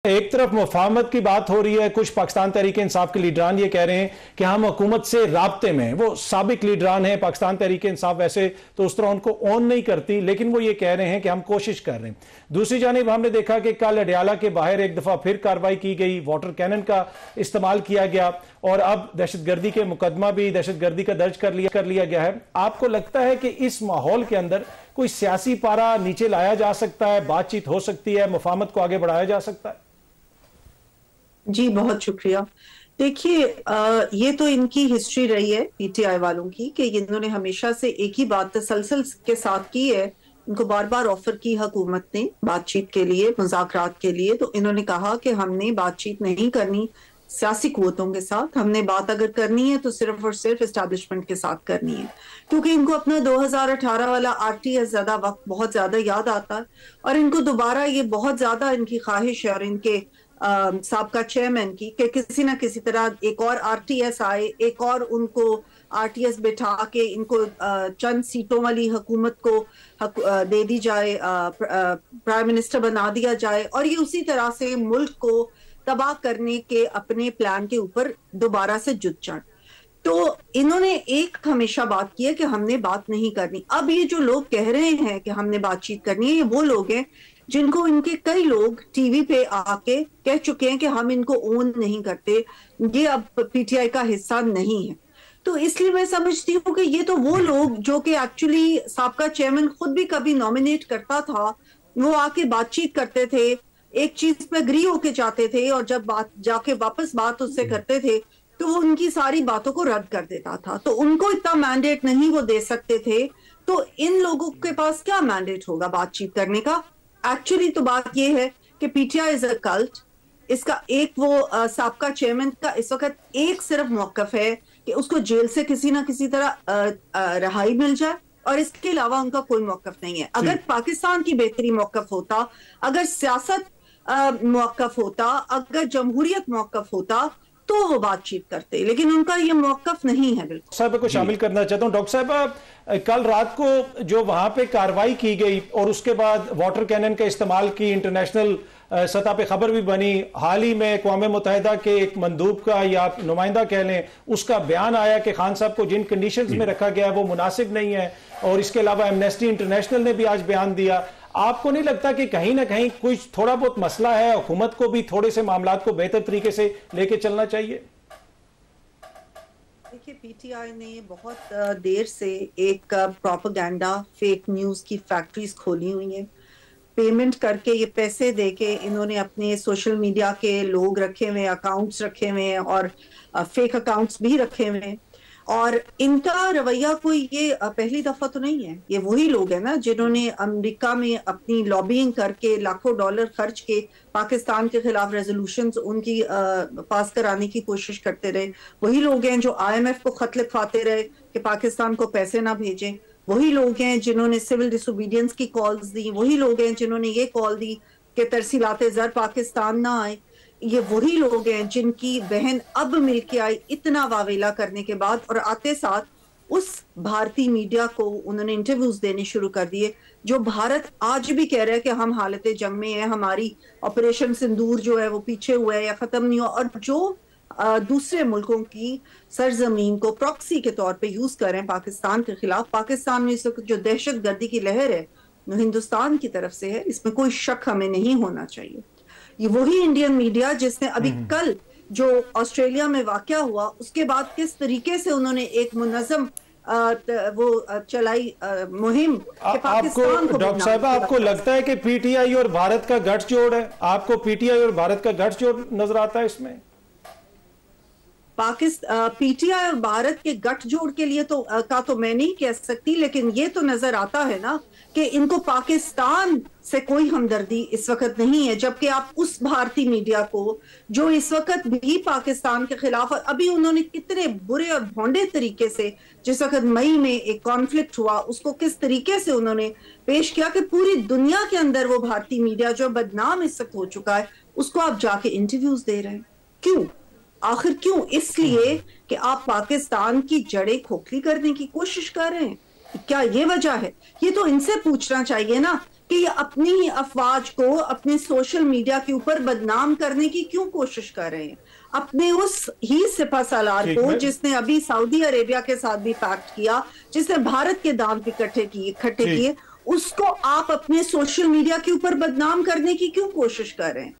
एक तरफ मुफाहमत की बात हो रही है, कुछ पाकिस्तान तहरीक इंसाफ के लीडरान ये कह रहे हैं कि हम हुकूमत से राब्ते में, वो साबिक लीडरान हैं पाकिस्तान तहरीक इंसाफ, वैसे तो उस तरह उनको ऑन नहीं करती, लेकिन वो ये कह रहे हैं कि हम कोशिश कर रहे हैं। दूसरी जानिब हमने देखा कि कल अडियाला के बाहर एक दफा फिर कार्रवाई की गई, वाटर कैनन का इस्तेमाल किया गया और अब दहशतगर्दी के मुकदमा भी दहशतगर्दी का दर्ज कर लिया गया है। आपको लगता है कि इस माहौल के अंदर कोई सियासी पारा नीचे लाया जा सकता है, बातचीत हो सकती है, मुफाहमत को आगे बढ़ाया जा सकता है? जी बहुत शुक्रिया। देखिए, ये तो इनकी हिस्ट्री रही है पीटीआई वालों की कि इन्होंने हमेशा से एक ही बात तसलसल के साथ की है। इनको बार बार ऑफर की हुकूमत ने बातचीत के लिए, मुज़ाकरात के लिए, तो इन्होंने कहा कि हमने बातचीत नहीं करनी सियासी कुव्वतों के साथ, हमने बात अगर करनी है तो सिर्फ और सिर्फ एस्टैब्लिशमेंट के साथ करनी है। क्योंकि इनको अपना 2018 वाला आरटीएस ज़्यादा वक्त बहुत ज्यादा याद आता है और इनको दोबारा ये बहुत ज्यादा इनकी ख्वाहिश है और इनके साबका चेयरमैन की कि किसी ना किसी तरह एक और आरटीएस आए, एक और उनको आरटीएस बिठा के इनको चंद सीटों वाली हुकूमत को दे दी जाए, प्राइम मिनिस्टर बना दिया जाए और ये उसी तरह से मुल्क को तबाह करने के अपने प्लान के ऊपर दोबारा से जुट जाए। तो इन्होंने एक हमेशा बात की है कि हमने बात नहीं करनी। अब ये जो लोग कह रहे हैं कि हमने बातचीत करनी है, ये वो लोग हैं जिनको इनके कई लोग टीवी पे आके कह चुके हैं कि हम इनको ओन नहीं करते, ये अब पीटीआई का हिस्सा नहीं है। तो इसलिए मैं समझती हूँ कि ये तो वो लोग जो कि एक्चुअली साबका चेयरमैन खुद भी कभी नॉमिनेट करता था, वो आके बातचीत करते थे, एक चीज पे अग्री होके जाते थे और जब बात जाके वापस बात उससे करते थे तो वो उनकी सारी बातों को रद्द कर देता था। तो उनको इतना मैंडेट नहीं वो दे सकते थे, तो इन लोगों के पास क्या मैंडेट होगा बातचीत करने का? एक्चुअली तो बात ये है कि पीटीआई इज अ कल्ट। इसका एक वो साबका चेयरमैन का इस वक्त एक सिर्फ मौकफ है कि उसको जेल से किसी ना किसी तरह रिहाई मिल जाए और इसके अलावा उनका कोई मौकफ नहीं है। अगर पाकिस्तान की बेहतरी मौकफ होता, अगर सियासत मौकफ होता, अगर जमहूरियत मौकफ होता तो वो बातचीत करते, लेकिन उनका ये मौकफ नहीं है। बिल्कुल साहब को शामिल करना चाहता हूं। डॉक्टर साहब, कल रात को जो वहां पे कार्रवाई की गई और उसके बाद वाटर कैनन का इस्तेमाल की इंटरनेशनल सतह पे खबर भी बनी, हाल ही में अक़वाम मुत्तहिदा के एक मंदूब का या नुमाइंदा कह लें, उसका बयान आया कि खान साहब को जिन कंडीशंस में रखा गया है वो मुनासिब नहीं है और इसके अलावा एमनेस्टी इंटरनेशनल ने भी आज बयान दिया। आपको नहीं लगता कि कहीं ना कहीं कुछ थोड़ा बहुत मसला है, हुकूमत को भी थोड़े से मामलात को बेहतर तरीके से लेके चलना चाहिए? देखिए, पीटीआई ने बहुत देर से एक प्रोपेगेंडा फेक न्यूज की फैक्ट्रीज खोली हुई हैं। पेमेंट करके, ये पैसे देके इन्होंने अपने सोशल मीडिया के लोग रखे हुए, अकाउंट्स रखे हुए और फेक अकाउंट्स भी रखे हुए हैं। और इनका रवैया कोई ये पहली दफा तो नहीं है। ये वही लोग हैं ना जिन्होंने अमेरिका में अपनी लॉबिंग करके लाखों डॉलर खर्च के पाकिस्तान के खिलाफ रेजोल्यूशंस उनकी पास कराने की कोशिश करते रहे। वही लोग हैं जो आईएमएफ को खत लिखवाते रहे कि पाकिस्तान को पैसे ना भेजें। वही लोग हैं जिन्होंने सिविल डिसोबीडियंस की कॉल्स दी। वही लोग हैं जिन्होंने ये कॉल दी कि तरसीलाते ज़र पाकिस्तान ना आए। ये वही लोग हैं जिनकी बहन अब मिलके आई इतना वावेला करने के बाद, और आते साथ उस भारतीय मीडिया को उन्होंने इंटरव्यूज देने शुरू कर दिए जो भारत आज भी कह रहा है कि हम हालत जंग में है, हमारी ऑपरेशन सिंदूर जो है वो पीछे हुआ है या खत्म नहीं हुआ, और जो दूसरे मुल्कों की सरजमीन को प्रॉक्सी के तौर पे यूज कर रहे हैं पाकिस्तान के खिलाफ। पाकिस्तान में इस वक्त जो दहशतगर्दी की लहर है वो हिंदुस्तान की तरफ से है, इसमें कोई शक हमें नहीं होना चाहिए। ये वही इंडियन मीडिया जिसने अभी कल जो ऑस्ट्रेलिया में वाकया हुआ उसके बाद किस तरीके से उन्होंने एक मुनज़्ज़म वो चलाई मुहिम कि पाकिस्तान को। डॉक्टर साहब, आपको लगता है कि पीटीआई और भारत का गठजोड़ है? आपको पीटीआई और भारत का गठजोड़ नजर आता है इसमें? पीटीआई और भारत के गठजोड़ के लिए तो मैं नहीं कह सकती, लेकिन ये तो नजर आता है ना कि इनको पाकिस्तान से कोई हमदर्दी इस वक्त नहीं है। जबकि आप उस भारतीय मीडिया को जो इस वक्त भी पाकिस्तान के खिलाफ, और अभी उन्होंने कितने बुरे और भोंडे तरीके से जिस वक्त मई में एक कॉन्फ्लिक्ट हुआ उसको किस तरीके से उन्होंने पेश किया कि पूरी दुनिया के अंदर वो भारतीय मीडिया जो बदनाम इस वक्त हो चुका है उसको आप जाके इंटरव्यूज दे रहे हैं। क्यों? आखिर क्यों? इसलिए कि आप पाकिस्तान की जड़ें खोखली करने की कोशिश कर रहे हैं। क्या ये वजह है? ये तो इनसे पूछना चाहिए ना कि ये अपनी ही अफवाज को अपने सोशल मीडिया के ऊपर बदनाम करने की क्यों कोशिश कर रहे हैं? अपने उस ही सिपह सालार को जिसने अभी सऊदी अरेबिया के साथ भी पैक्ट किया, जिसने भारत के दाम इकट्ठे किए, उसको आप अपने सोशल मीडिया के ऊपर बदनाम करने की क्यों कोशिश कर रहे हैं?